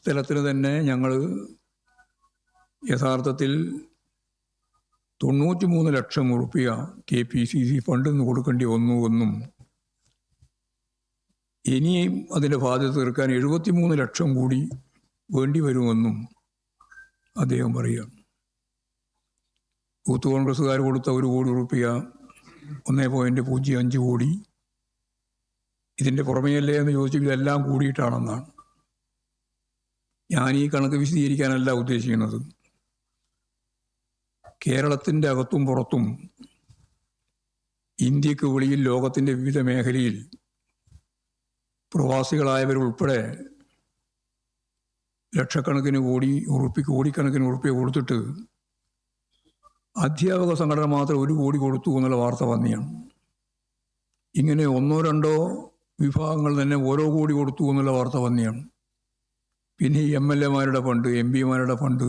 തലത്തിൽ തന്നെ ഞങ്ങൾ യഥാർത്ഥത്തിൽ 93 ലക്ഷം ഉറുപ്പിക KPCC ഫണ്ടിൽ നിന്ന് കൊടുക്കേണ്ടി വന്നുവെന്നും ഇനിയും അതിൻ്റെ ബാധ്യത തീർക്കാൻ 73 ലക്ഷം കൂടി വേണ്ടി വരുമെന്നും അദ്ദേഹം പറയുകയാണ്. യൂത്ത് കോൺഗ്രസ്സുകാർ കൊടുത്ത 1 കോടി ഉറുപ്പിക 1.05 കോടി ഇതിൻ്റെ പുറമേയല്ലേ എന്ന് ചോദിച്ചാൽ ഇതെല്ലാം കൂടിയിട്ടാണെന്നാണ്. ഞാൻ ഈ കണക്ക് വിശദീകരിക്കാനല്ല ഉദ്ദേശിക്കുന്നത്. കേരളത്തിൻ്റെ അകത്തും പുറത്തും ഇന്ത്യക്ക് വെളിയിൽ ലോകത്തിൻ്റെ വിവിധ മേഖലയിൽ പ്രവാസികളായവരുൾപ്പെടെ ലക്ഷക്കണക്കിന് കോടിക്കണക്കിന് ഉറുപ്പിക കൊടുത്തിട്ട് അധ്യാപക സംഘടന മാത്രം 1 കോടി കൊടുത്തു എന്നുള്ള വാർത്ത വന്നെയാണ്. ഇങ്ങനെ 1-2 വിഭാഗങ്ങൾ തന്നെ ഓരോ കോടി കൊടുത്തു എന്നുള്ള വാർത്ത വന്നെയാണ്. പിന്നെ ഈ MLA-മാരുടെ ഫണ്ട്, MP-മാരുടെ ഫണ്ട്,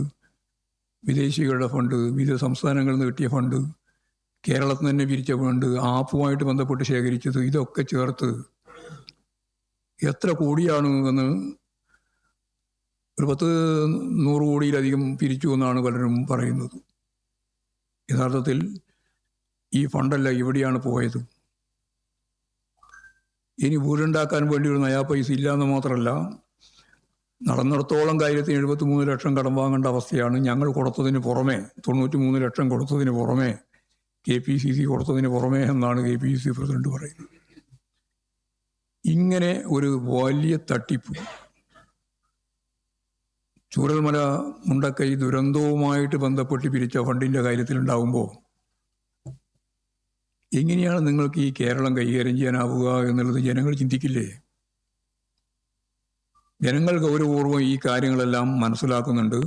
വിദേശികളുടെ ഫണ്ട്, വിവിധ സംസ്ഥാനങ്ങളിൽ നിന്ന് കിട്ടിയ ഫണ്ട്, കേരളത്തിൽ തന്നെ പിരിച്ച ഫണ്ട്, ആപ്പുമായിട്ട് ബന്ധപ്പെട്ട് ശേഖരിച്ചത്, ഇതൊക്കെ ചേർത്ത് എത്ര കോടിയാണ് എന്ന് ഒരു 100 കോടിയിലധികം പിരിച്ചു എന്നാണ് പലരും പറയുന്നത്. യഥാർത്ഥത്തിൽ ഈ ഫണ്ടല്ല ഇവിടെയാണ് പോയത്. ഇനി വീടുണ്ടാക്കാൻ വേണ്ടി ഒരു നയാ പൈസ ഇല്ലയെന്ന് മാത്രമല്ല, നടന്നിടത്തോളം കാര്യത്തിന് 73 ലക്ഷം കടം വാങ്ങേണ്ട അവസ്ഥയാണ്. ഞങ്ങൾ കൊടുത്തതിന് പുറമെ 93 ലക്ഷം കൊടുത്തതിന് പുറമെ KPCC കൊടുത്തതിന് പുറമെ എന്നാണ് KPCC പ്രസിഡന്റ് പറയുന്നത്. ഇങ്ങനെ ഒരു വലിയ തട്ടിപ്പ് ചൂരൽമല മുണ്ടക്കൈ ദുരന്തവുമായിട്ട് ബന്ധപ്പെട്ട് പിരിച്ച ഫണ്ടിൻ്റെ കാര്യത്തിലുണ്ടാകുമ്പോൾ എങ്ങനെയാണ് നിങ്ങൾക്ക് ഈ കേരളം കൈകാര്യം ചെയ്യാനാവുക എന്നുള്ളത് ജനങ്ങൾ ചിന്തിക്കില്ലേ? ജനങ്ങൾ ഗൗരവപൂർവ്വം ഈ കാര്യങ്ങളെല്ലാം മനസ്സിലാക്കുന്നുണ്ട്.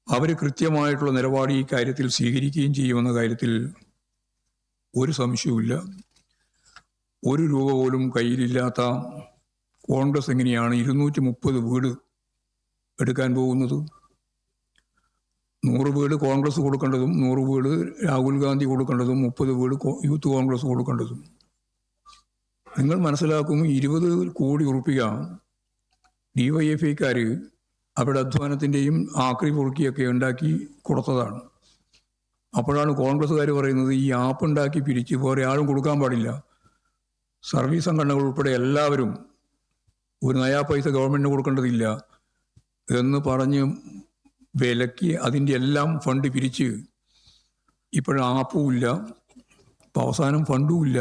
അവർ കൃത്യമായിട്ടുള്ള നിലപാട് ഈ കാര്യത്തിൽ സ്വീകരിക്കുകയും ചെയ്യുമെന്ന കാര്യത്തിൽ ഒരു സംശയവുമില്ല. 1 രൂപ പോലും കയ്യിലില്ലാത്ത കോൺഗ്രസ് എങ്ങനെയാണ് 230 വീട് എടുക്കാൻ പോകുന്നത്? 100 വീട് കോൺഗ്രസ് കൊടുക്കേണ്ടതും 100 വീട് രാഹുൽ ഗാന്ധി കൊടുക്കേണ്ടതും 30 വീട് യൂത്ത് കോൺഗ്രസ് കൊടുക്കേണ്ടതും. നിങ്ങൾ മനസ്സിലാക്കും, 20 കോടി ഉറുപ്പിക DYFIക്കാർ അവരുടെ അധ്വാനത്തിൻ്റെയും ആക്രി പൊറുക്കിയൊക്കെ ഉണ്ടാക്കി കൊടുത്തതാണ്. അപ്പോഴാണ് കോൺഗ്രസ്സുകാർ പറയുന്നത് ഈ ആപ്പ് ഉണ്ടാക്കി പിരിച്ച് വേറെ ആരും കൊടുക്കാൻ പാടില്ല, സർവീസ് സംഘടനകൾ ഉൾപ്പെടെ എല്ലാവരും ഒരു നയാ പൈസ ഗവൺമെൻറ്റിന് കൊടുക്കേണ്ടതില്ല എന്ന് പറഞ്ഞ് വിലക്കി അതിൻ്റെ എല്ലാം ഫണ്ട് പിരിച്ച് ഇപ്പോഴും ആപ്പും ഇല്ല, ഇപ്പം അവസാനം ഫണ്ടും ഇല്ല,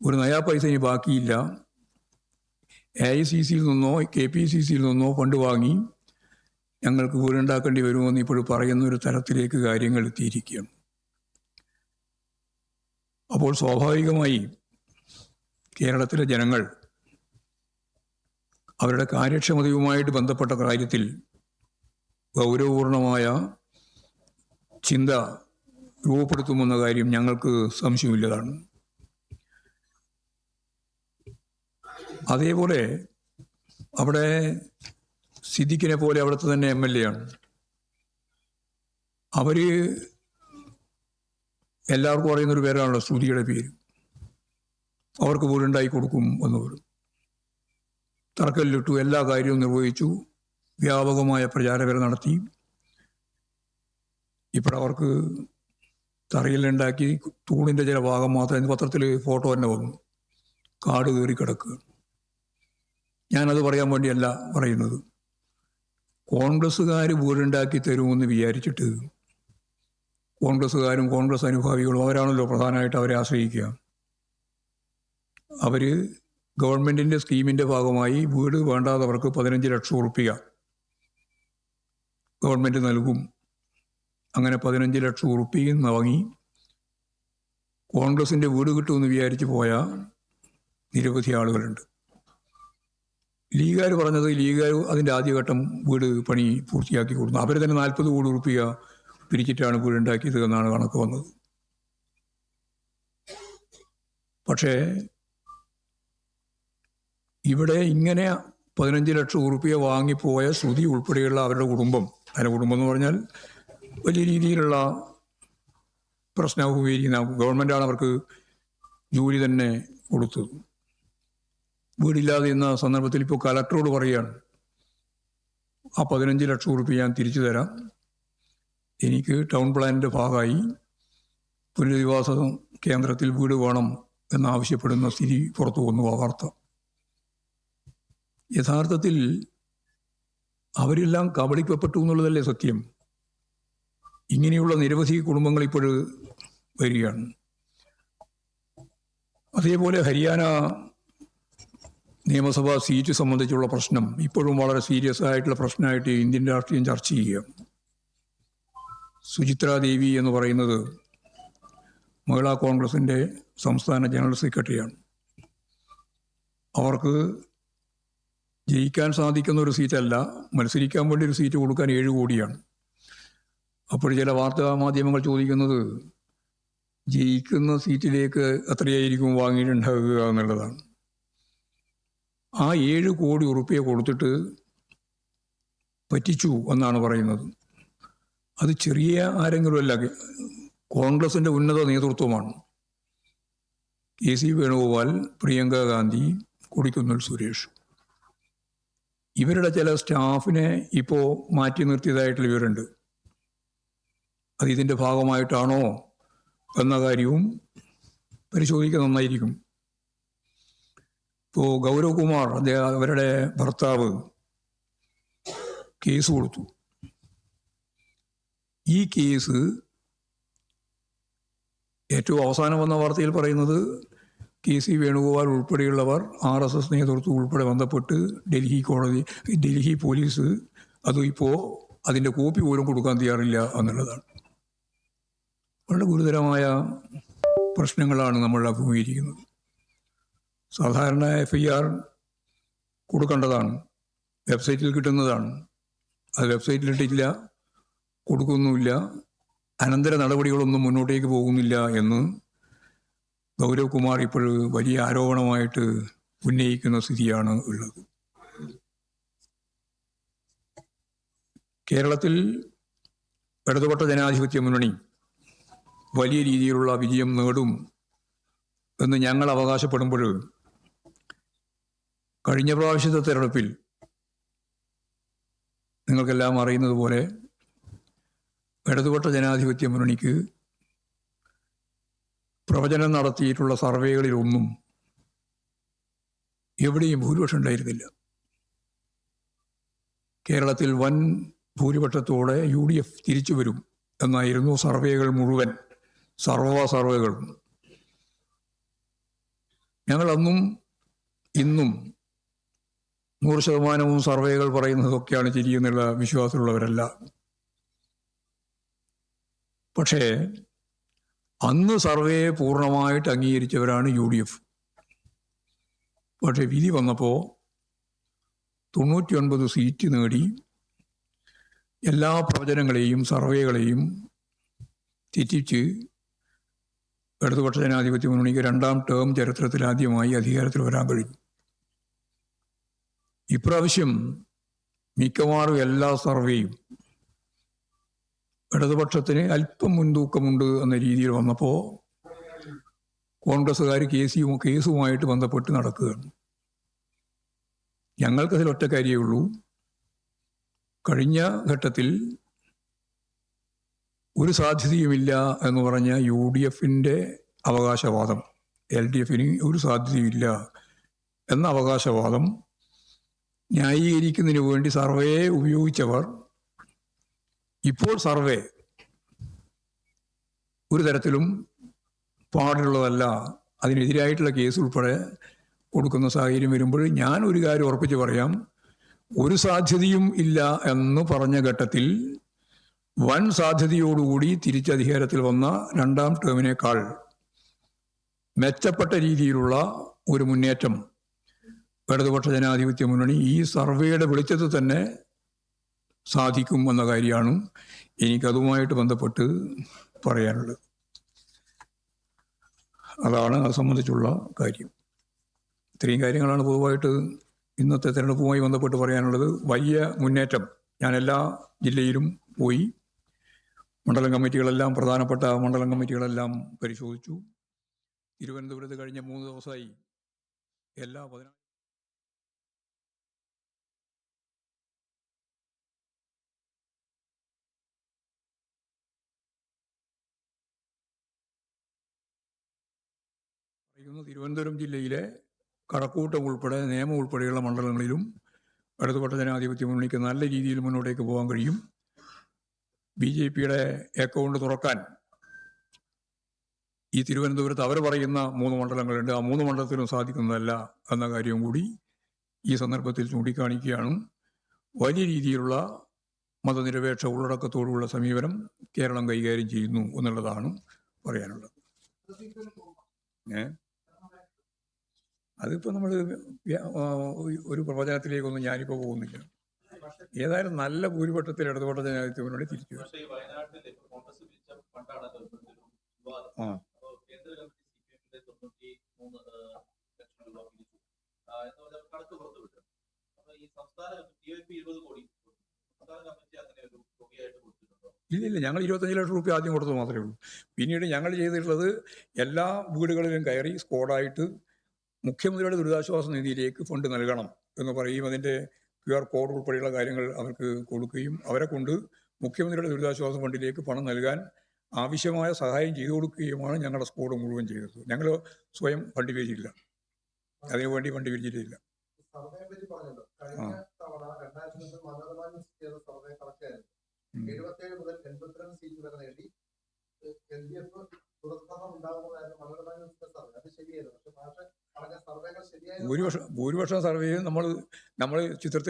ഒരു നയാ പൈസ ഇനി ബാക്കിയില്ല. AICCയിൽ നിന്നോ KPCCയിൽ നിന്നോ ഫണ്ട് വാങ്ങി ഞങ്ങൾക്ക് വീടുണ്ടാക്കേണ്ടി വരുമെന്ന് ഇപ്പോൾ പറയുന്നൊരു തരത്തിലേക്ക് കാര്യങ്ങൾ എത്തിയിരിക്കുകയാണ്. അപ്പോൾ സ്വാഭാവികമായി കേരളത്തിലെ ജനങ്ങൾ അവരുടെ കാര്യക്ഷമതയുമായിട്ട് ബന്ധപ്പെട്ട കാര്യത്തിൽ ഗൗരവപൂർണമായ ചിന്ത രൂപപ്പെടുത്തുമെന്ന കാര്യം ഞങ്ങൾക്ക് സംശയമില്ലതാണ്. അതേപോലെ അവിടെ സിദ്ദിഖിനെ പോലെ അവിടുത്തെ തന്നെ MLA ആണ്. അവർ എല്ലാവർക്കും അറിയുന്നൊരു പേരാണല്ലോ ശ്രുതിയുടെ പേര്. അവർക്ക് വീടുണ്ടാക്കി കൊടുക്കും എന്ന് പറയും. തറക്കല്ലിട്ടു, എല്ലാ കാര്യവും നിർവഹിച്ചു, വ്യാപകമായ പ്രചാരവേല നടത്തി. ഇപ്പോഴവർക്ക് തറയിലുണ്ടാക്കി തൂണിൻ്റെ ചില ഭാഗം മാത്രം പത്രത്തിൽ ഫോട്ടോ തന്നെ വന്നു, കാട് കയറി കിടക്കുക. ഞാനത് പറയാൻ വേണ്ടിയല്ല പറയുന്നത്. കോൺഗ്രസ്സുകാർ വീടുണ്ടാക്കി തരുമെന്ന് വിചാരിച്ചിട്ട് കോൺഗ്രസ്സുകാരും കോൺഗ്രസ് അനുഭാവികളും അവരാണല്ലോ പ്രധാനമായിട്ട് അവരെ ആശ്രയിക്കുക. അവർ ഗവൺമെൻറ്റിൻ്റെ സ്കീമിൻ്റെ ഭാഗമായി വീട് വേണ്ടാത്തവർക്ക് 15 ലക്ഷം ഉറുപ്പിക ഗവൺമെൻറ് നൽകും. അങ്ങനെ 15 ലക്ഷം ഉറുപ്പികയും വാങ്ങി കോൺഗ്രസിൻ്റെ വീട് കിട്ടുമെന്ന് വിചാരിച്ച് പോയ നിരവധി ആളുകളുണ്ട്. ലീഗുകാർ പറഞ്ഞത് ലീഗുകാർ അതിൻ്റെ ആദ്യഘട്ടം വീട് പണി പൂർത്തിയാക്കി കൊടുത്തു. അവർ തന്നെ 40 കോടി ഉറുപ്പിക പിരിച്ചിട്ടാണ് വീടുണ്ടാക്കിയത് എന്നാണ് കണക്ക് വന്നത്. പക്ഷേ ഇവിടെ ഇങ്ങനെ 15 ലക്ഷം ഉറുപ്പിക വാങ്ങിപ്പോയ ശ്രുതി ഉൾപ്പെടെയുള്ള അവരുടെ കുടുംബം, അതിൻ്റെ കുടുംബം എന്ന് പറഞ്ഞാൽ വലിയ രീതിയിലുള്ള പ്രശ്നവും ഗവൺമെൻറ്റാണ് അവർക്ക് ജോലി തന്നെ കൊടുത്തത്. വീടില്ലാതെ എന്ന സന്ദർഭത്തിൽ ഇപ്പോൾ കലക്ടറോട് പറയുകയാണ്, ആ 15 ലക്ഷം റുപ്യ ഞാൻ തിരിച്ചു തരാം, എനിക്ക് ടൗൺ പ്ലാനിൻ്റെ ഭാഗമായി പുനരധിവാസ കേന്ദ്രത്തിൽ വീട് വേണം എന്നാവശ്യപ്പെടുന്ന സ്ഥിതി പുറത്തു വന്നു ആ വാർത്ത. യഥാർത്ഥത്തിൽ അവരെല്ലാം കബളിക്കപ്പെട്ടു എന്നുള്ളതല്ലേ സത്യം. ഇങ്ങനെയുള്ള നിരവധി കുടുംബങ്ങൾ ഇപ്പോൾ വരികയാണ്. അതേപോലെ ഹരിയാന നിയമസഭാ സീറ്റ് സംബന്ധിച്ചുള്ള പ്രശ്നം ഇപ്പോഴും വളരെ സീരിയസ് ആയിട്ടുള്ള പ്രശ്നമായിട്ട് ഇന്ത്യൻ രാഷ്ട്രീയം ചർച്ച ചെയ്യുക. സുചിത്ര ദേവി എന്ന് പറയുന്നത് മഹിളാ കോൺഗ്രസിൻ്റെ സംസ്ഥാന ജനറൽ സെക്രട്ടറിയാണ്. അവർക്ക് ജയിക്കാൻ സാധിക്കുന്ന ഒരു സീറ്റല്ല, മത്സരിക്കാൻ വേണ്ടി ഒരു സീറ്റ് കൊടുക്കാൻ 7 കോടിയാണ്. അപ്പോൾ ചില വാർത്താ മാധ്യമങ്ങൾ ചോദിക്കുന്നത് ജയിക്കുന്ന സീറ്റിലേക്ക് എത്രയായിരിക്കും വാങ്ങിയിട്ടുണ്ടാവുക എന്നുള്ളതാണ്. ആ 7 കോടി റുപ്യ കൊടുത്തിട്ട് പറ്റിച്ചു എന്നാണ് പറയുന്നത്. അത് ചെറിയ ആരെങ്കിലുമല്ല, കോൺഗ്രസിൻ്റെ ഉന്നത നേതൃത്വമാണ്. KC വേണുഗോപാൽ, പ്രിയങ്ക ഗാന്ധി, കൊടിക്കുന്നിൽ സുരേഷ്, ഇവരുടെ ചില സ്റ്റാഫിനെ ഇപ്പോൾ മാറ്റി നിർത്തിയതായിട്ടുള്ള വിവരമുണ്ട്. അത് ഇതിൻ്റെ ഭാഗമായിട്ടാണോ എന്ന കാര്യവും പരിശോധിക്കുക നന്നായിരിക്കും. ഇപ്പോൾ ഗൗരവ് കുമാർ, അവരുടെ ഭർത്താവ്, കേസ് കൊടുത്തു. ഈ കേസ് ഏറ്റവും അവസാനം വന്ന വാർത്തയിൽ പറയുന്നത് KC വേണുഗോപാൽ ഉൾപ്പെടെയുള്ളവർ RSS നേതൃത്വം ഉൾപ്പെടെ ബന്ധപ്പെട്ട് ഡൽഹി പോലീസ് അതും ഇപ്പോൾ അതിൻ്റെ കോപ്പി പോലും കൊടുക്കാൻ തയ്യാറില്ല എന്നുള്ളതാണ്. വളരെ ഗുരുതരമായ പ്രശ്നങ്ങളാണ് നമ്മൾ അഭിമുഖീകരിക്കുന്നത്. സാധാരണ FIR കൊടുക്കേണ്ടതാണ്, വെബ്സൈറ്റിൽ കിട്ടുന്നതാണ്. അത് വെബ്സൈറ്റിലിട്ടില്ല, കൊടുക്കുന്നുമില്ല, അനന്തര നടപടികളൊന്നും മുന്നോട്ടേക്ക് പോകുന്നില്ല എന്ന് ഗൗരവ് കുമാർ ഇപ്പോൾ വലിയ ആരോപണമായിട്ട് ഉന്നയിക്കുന്ന സ്ഥിതിയാണ് ഉള്ളത്. കേരളത്തിൽ ഇടതുപക്ഷ ജനാധിപത്യ മുന്നണി വലിയ രീതിയിലുള്ള വിജയം നേടും എന്ന് ഞങ്ങൾ അവകാശപ്പെടുമ്പോൾ കഴിഞ്ഞ പ്രാവശ്യത്തെ തെരഞ്ഞെടുപ്പിൽ നിങ്ങൾക്കെല്ലാം അറിയുന്നത് പോലെ ഇടതുപക്ഷ ജനാധിപത്യ മുന്നണിക്ക് പ്രവചനം നടത്തിയിട്ടുള്ള സർവേകളിലൊന്നും എവിടെയും ഭൂരിപക്ഷം ഉണ്ടായിരുന്നില്ല. കേരളത്തിൽ വൻ ഭൂരിപക്ഷത്തോടെ UDF തിരിച്ചു വരും എന്നായിരുന്നു സർവേകൾ മുഴുവൻ, സർവേകളും. ഞങ്ങൾ അന്നും ഇന്നും 100% സർവേകൾ പറയുന്നതൊക്കെയാണ് ശരിയെന്നുള്ള വിശ്വാസമുള്ളവരല്ല. പക്ഷേ അന്ന് സർവേയെ പൂർണ്ണമായിട്ട് അംഗീകരിച്ചവരാണ് UDF. പക്ഷേ വിധി വന്നപ്പോൾ 99 സീറ്റ് നേടി എല്ലാ പ്രവചനങ്ങളെയും സർവേകളെയും തെറ്റിച്ച് ഇടതുപക്ഷ ജനാധിപത്യ മുന്നണിക്ക് 2ാം ടേം ചരിത്രത്തിൽ ആദ്യമായി അധികാരത്തിൽ വരാൻ കഴിഞ്ഞു. ഇപ്രാവശ്യം മിക്കവാറും എല്ലാ സർവേയും ഇടതുപക്ഷത്തിന് അല്പം മുൻതൂക്കമുണ്ട് എന്ന രീതിയിൽ വന്നപ്പോൾ കോൺഗ്രസ്സുകാർ കേസുമായിട്ട് ബന്ധപ്പെട്ട് നടക്കുകയാണ്. ഞങ്ങൾക്കതിൽ ഒറ്റ കാര്യമേ ഉള്ളൂ. കഴിഞ്ഞ ഘട്ടത്തിൽ ഒരു സാധ്യതയുമില്ല എന്ന് പറഞ്ഞ UDFിൻ്റെ അവകാശവാദം, LDFിന് ഒരു സാധ്യതയുമില്ല എന്ന അവകാശവാദം ന്യായീകരിക്കുന്നതിന് വേണ്ടി സർവേയെ ഉപയോഗിച്ചവർ ഇപ്പോൾ സർവേ ഒരു തരത്തിലും പാടുള്ളതല്ല, അതിനെതിരായിട്ടുള്ള കേസ് ഉൾപ്പെടെ കൊടുക്കുന്ന സാഹചര്യം വരുമ്പോൾ ഞാൻ ഒരു കാര്യം ഉറപ്പിച്ച് പറയാം, ഒരു സാധ്യതയും ഇല്ല എന്ന് പറഞ്ഞ ഘട്ടത്തിൽ വൻ സാധ്യതയോടുകൂടി തിരിച്ചധികാരത്തിൽ വന്ന 2ാം ടേമിനേക്കാൾ മെച്ചപ്പെട്ട രീതിയിലുള്ള ഒരു മുന്നേറ്റം ഇടതുപക്ഷ ജനാധിപത്യ മുന്നണി ഈ സർവേയുടെ വെളിച്ചത്തിൽ തന്നെ സാധിക്കും എന്ന കാര്യമാണ് എനിക്കതുമായിട്ട് ബന്ധപ്പെട്ട് പറയാനുള്ളത്. അതാണ് അത് സംബന്ധിച്ചുള്ള കാര്യം. ഇത്രയും കാര്യങ്ങളാണ് പൊതുവായിട്ട് ഇന്നത്തെ തെരഞ്ഞെടുപ്പുമായി ബന്ധപ്പെട്ട് പറയാനുള്ളത്. വലിയ മുന്നേറ്റം. ഞാൻ എല്ലാ ജില്ലയിലും പോയി മണ്ഡലം കമ്മിറ്റികളെല്ലാം, പ്രധാനപ്പെട്ട മണ്ഡലം കമ്മിറ്റികളെല്ലാം പരിശോധിച്ചു. തിരുവനന്തപുരത്ത് കഴിഞ്ഞ 3 ദിവസമായി എല്ലാ തിരുവനന്തപുരം ജില്ലയിലെ കഴക്കൂട്ടം ഉൾപ്പെടെ നേമം ഉൾപ്പെടെയുള്ള മണ്ഡലങ്ങളിലും ഇടതുപക്ഷ ജനാധിപത്യ മുന്നണിക്ക് നല്ല രീതിയിൽ മുന്നോട്ടേക്ക് പോകാൻ കഴിയും. BJPയുടെ അക്കൗണ്ട് തുറക്കാൻ ഈ തിരുവനന്തപുരത്ത് അവർ പറയുന്ന 3 മണ്ഡലങ്ങളുണ്ട്. ആ 3 മണ്ഡലത്തിലും സാധിക്കുന്നതല്ല എന്ന കാര്യവും കൂടി ഈ സന്ദർഭത്തിൽ ചൂണ്ടിക്കാണിക്കുകയാണ്. വലിയ രീതിയിലുള്ള മതനിരപേക്ഷ ഉള്ളടക്കത്തോടുള്ള സമീപനം കേരളം കൈകാര്യം ചെയ്യുന്നു എന്നുള്ളതാണ് പറയാനുള്ളത്. അതിപ്പോൾ നമ്മൾ ഒരു പ്രവചനത്തിലേക്കൊന്നും ഞാനിപ്പോൾ പോകുന്നില്ല. ഏതായാലും നല്ല ഭൂരിപക്ഷത്തിൽ ഇടതുപക്ഷ ജനാധിപത്യ മുന്നണി തിരിച്ചു വരും. ഇല്ലില്ല, ഞങ്ങൾ 25 ലക്ഷം രൂപ ആദ്യം കൊടുത്തത് മാത്രമേ ഉള്ളൂ. പിന്നീട് ഞങ്ങൾ ചെയ്തിട്ടുള്ളത് എല്ലാ വീടുകളിലും കയറി സ്ക്വാഡായിട്ട് മുഖ്യമന്ത്രിയുടെ ദുരിതാശ്വാസ നിധിയിലേക്ക് ഫണ്ട് നൽകണം എന്ന് പറയും. അതിൻ്റെ QR കോഡ് ഉൾപ്പെടെയുള്ള കാര്യങ്ങൾ അവർക്ക് കൊടുക്കുകയും അവരെ കൊണ്ട് മുഖ്യമന്ത്രിയുടെ ദുരിതാശ്വാസ ഫണ്ടിലേക്ക് പണം നൽകാൻ ആവശ്യമായ സഹായം ചെയ്തു കൊടുക്കുകയുമാണ് ഞങ്ങളുടെ സ്ക്വാഡ് മുഴുവൻ ചെയ്തത്. ഞങ്ങൾ സ്വയം ഫണ്ട് പിരിച്ചില്ല, അതിനുവേണ്ടി ഫണ്ട് പിരിച്ചിട്ടില്ല. ഭൂരിപക്ഷം സർവേയും നമ്മൾ ചിത്രത്തിൽ